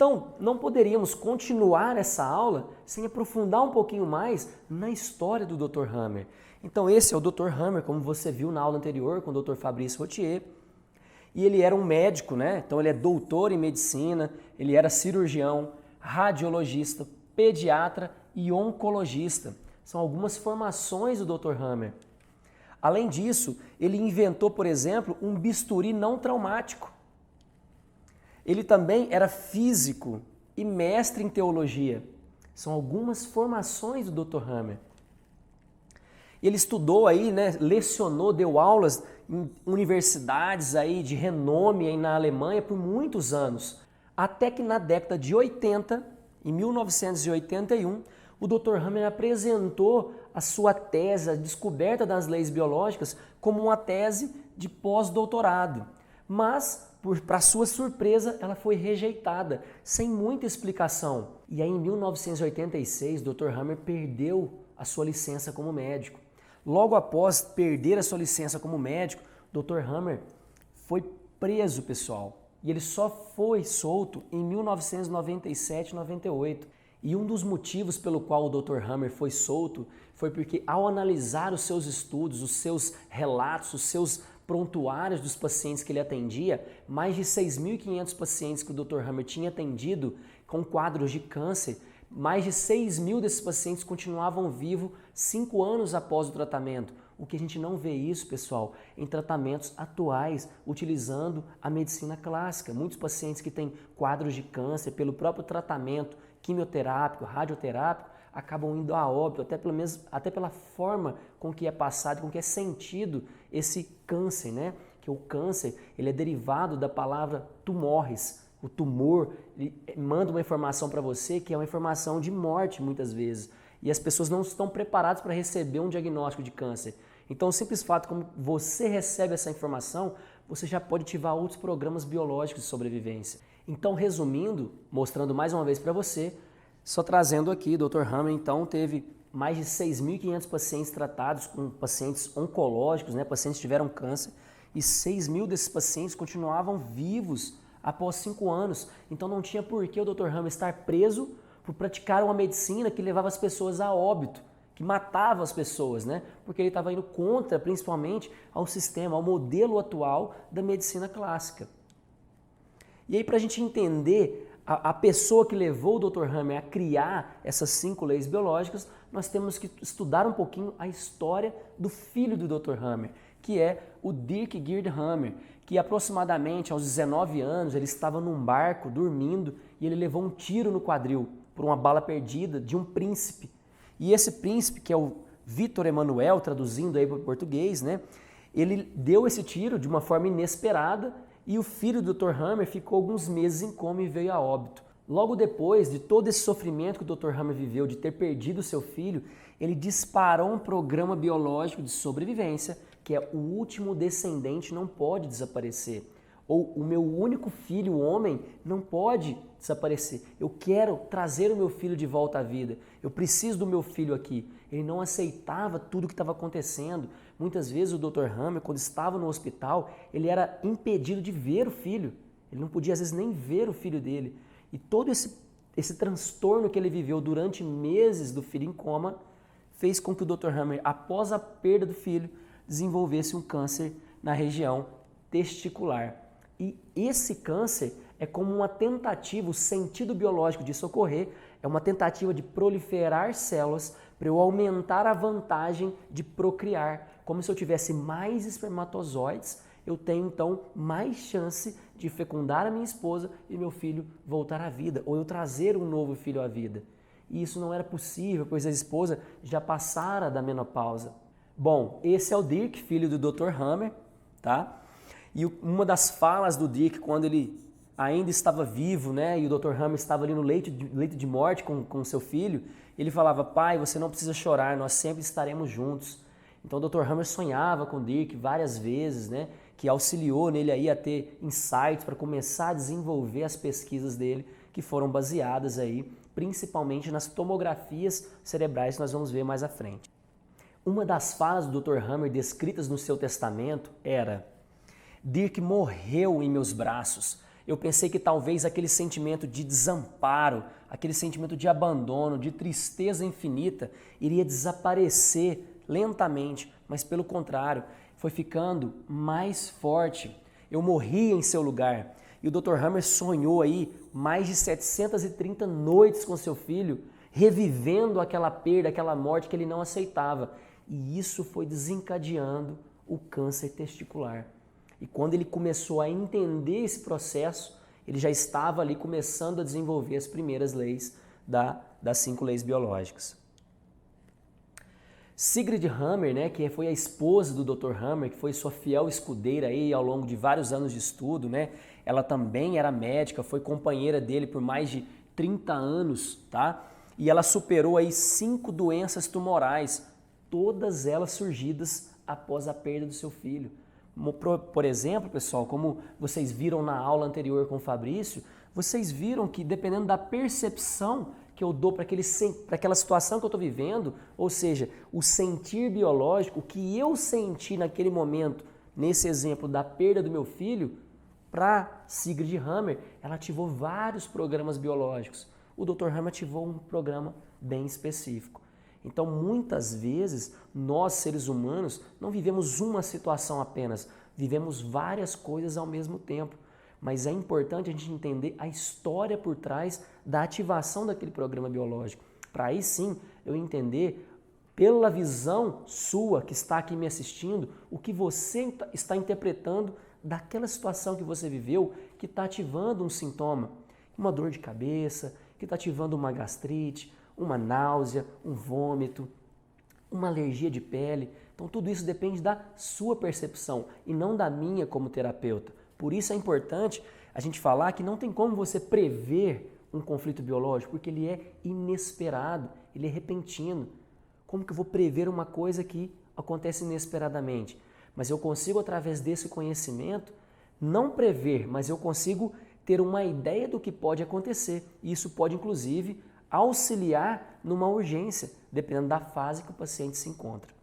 Então, não poderíamos continuar essa aula sem aprofundar um pouquinho mais na história do Dr. Hammer. Então, esse é o Dr. Hammer, como você viu na aula anterior com o Dr. Fabrício Rotier. E ele era um médico, né? Então, ele é doutor em medicina, ele era cirurgião, radiologista, pediatra e oncologista. São algumas formações do Dr. Hammer. Além disso, ele inventou, por exemplo, um bisturi não traumático. Ele também era físico e mestre em teologia. São algumas formações do Dr. Hammer. Ele estudou aí, né, lecionou, deu aulas em universidades aí de renome aí na Alemanha por muitos anos. Até que na década de 80, em 1981, o Dr. Hammer apresentou a sua tese, a descoberta das leis biológicas, como uma tese de pós-doutorado. Mas, para sua surpresa, ela foi rejeitada, sem muita explicação. E aí, em 1986, o Dr. Hammer perdeu a sua licença como médico. Logo após perder a sua licença como médico, o Dr. Hammer foi preso, pessoal. E ele só foi solto em 1997 e 98. E um dos motivos pelo qual o Dr. Hammer foi solto foi porque, ao analisar os seus estudos, os seus relatos, os seus prontuários dos pacientes que ele atendia, mais de 6.500 pacientes que o Dr. Hammer tinha atendido com quadros de câncer, mais de 6.000 desses pacientes continuavam vivos 5 anos após o tratamento. O que a gente não vê isso, pessoal, em tratamentos atuais, utilizando a medicina clássica. Muitos pacientes que têm quadros de câncer, pelo próprio tratamento quimioterápico, radioterápico, acabam indo a óbito, até pela forma com que é passado, com que é sentido esse câncer, né? Que o câncer, ele é derivado da palavra tumores. O tumor, ele manda uma informação para você que é uma informação de morte muitas vezes. E as pessoas não estão preparadas para receber um diagnóstico de câncer. Então, o simples fato como você recebe essa informação, você já pode ativar outros programas biológicos de sobrevivência. Então, resumindo, mostrando mais uma vez para você, só trazendo aqui, o Dr. Hammer, então, teve mais de 6.500 pacientes tratados com pacientes oncológicos, né? Pacientes que tiveram câncer, e 6.000 desses pacientes continuavam vivos após 5 anos. Então, não tinha por que o Dr. Hammer estar preso por praticar uma medicina que levava as pessoas a óbito, que matava as pessoas, né? Porque ele estava indo contra, principalmente, ao sistema, ao modelo atual da medicina clássica. E aí, para a gente entender a pessoa que levou o Dr. Hammer a criar essas 5 leis biológicas, nós temos que estudar um pouquinho a história do filho do Dr. Hammer, que é o Dirk Gerd Hammer, que aproximadamente aos 19 anos ele estava num barco dormindo e ele levou um tiro no quadril por uma bala perdida de um príncipe. E esse príncipe, que é o Victor Emanuel, traduzindo aí para o português, né, ele deu esse tiro de uma forma inesperada e o filho do Dr. Hammer ficou alguns meses em coma e veio a óbito. Logo depois de todo esse sofrimento que o Dr. Hammer viveu, de ter perdido seu filho, ele disparou um programa biológico de sobrevivência, que é o último descendente não pode desaparecer. Ou o meu único filho, o homem, não pode desaparecer. Eu quero trazer o meu filho de volta à vida. Eu preciso do meu filho aqui. Ele não aceitava tudo o que estava acontecendo. Muitas vezes o Dr. Hammer, quando estava no hospital, ele era impedido de ver o filho. Ele não podia, às vezes, nem ver o filho dele. E todo esse transtorno que ele viveu durante meses do filho em coma fez com que o Dr. Hammer, após a perda do filho, desenvolvesse um câncer na região testicular. E esse câncer é como uma tentativa, o sentido biológico disso ocorrer, é uma tentativa de proliferar células para eu aumentar a vantagem de procriar. Como se eu tivesse mais espermatozoides, eu tenho então mais chance de fecundar a minha esposa e meu filho voltar à vida, ou eu trazer um novo filho à vida. E isso não era possível, pois a esposa já passara da menopausa. Bom, esse é o Dirk, filho do Dr. Hammer, tá? E uma das falas do Dirk, quando ele ainda estava vivo, né, e o Dr. Hammer estava ali no leito de morte com seu filho, ele falava: pai, você não precisa chorar, nós sempre estaremos juntos. Então o Dr. Hammer sonhava com o Dirk várias vezes, né, que auxiliou nele aí a ter insights para começar a desenvolver as pesquisas dele, que foram baseadas aí principalmente nas tomografias cerebrais que nós vamos ver mais à frente. Uma das falas do Dr. Hammer descritas no seu testamento era: Dirk morreu em meus braços. Eu pensei que talvez aquele sentimento de desamparo, aquele sentimento de abandono, de tristeza infinita, iria desaparecer lentamente, mas pelo contrário, foi ficando mais forte. Eu morri em seu lugar. E o Dr. Hammer sonhou aí mais de 730 noites com seu filho, revivendo aquela perda, aquela morte que ele não aceitava. E isso foi desencadeando o câncer testicular. E quando ele começou a entender esse processo, ele já estava ali começando a desenvolver as primeiras leis das 5 leis biológicas. Sigrid Hammer, né, que foi a esposa do Dr. Hammer, que foi sua fiel escudeira aí ao longo de vários anos de estudo, né? Ela também era médica, foi companheira dele por mais de 30 anos, tá? E ela superou aí 5 doenças tumorais, todas elas surgidas após a perda do seu filho. Por exemplo, pessoal, como vocês viram na aula anterior com o Fabrício, vocês viram que dependendo da percepção que eu dou para aquela situação que eu estou vivendo, ou seja, o sentir biológico, o que eu senti naquele momento, nesse exemplo da perda do meu filho, para Sigrid Hammer, ela ativou vários programas biológicos. O Dr. Hammer ativou um programa bem específico. Então, muitas vezes, nós, seres humanos, não vivemos uma situação apenas, vivemos várias coisas ao mesmo tempo. Mas é importante a gente entender a história por trás da ativação daquele programa biológico. Para aí sim eu entender, pela visão sua que está aqui me assistindo, o que você está interpretando daquela situação que você viveu, que está ativando um sintoma, uma dor de cabeça, que está ativando uma gastrite, uma náusea, um vômito, uma alergia de pele. Então tudo isso depende da sua percepção e não da minha como terapeuta. Por isso é importante a gente falar que não tem como você prever um conflito biológico, porque ele é inesperado, ele é repentino. Como que eu vou prever uma coisa que acontece inesperadamente? Mas eu consigo, através desse conhecimento, não prever, mas eu consigo ter uma ideia do que pode acontecer. E isso pode, inclusive, auxiliar numa urgência, dependendo da fase que o paciente se encontra.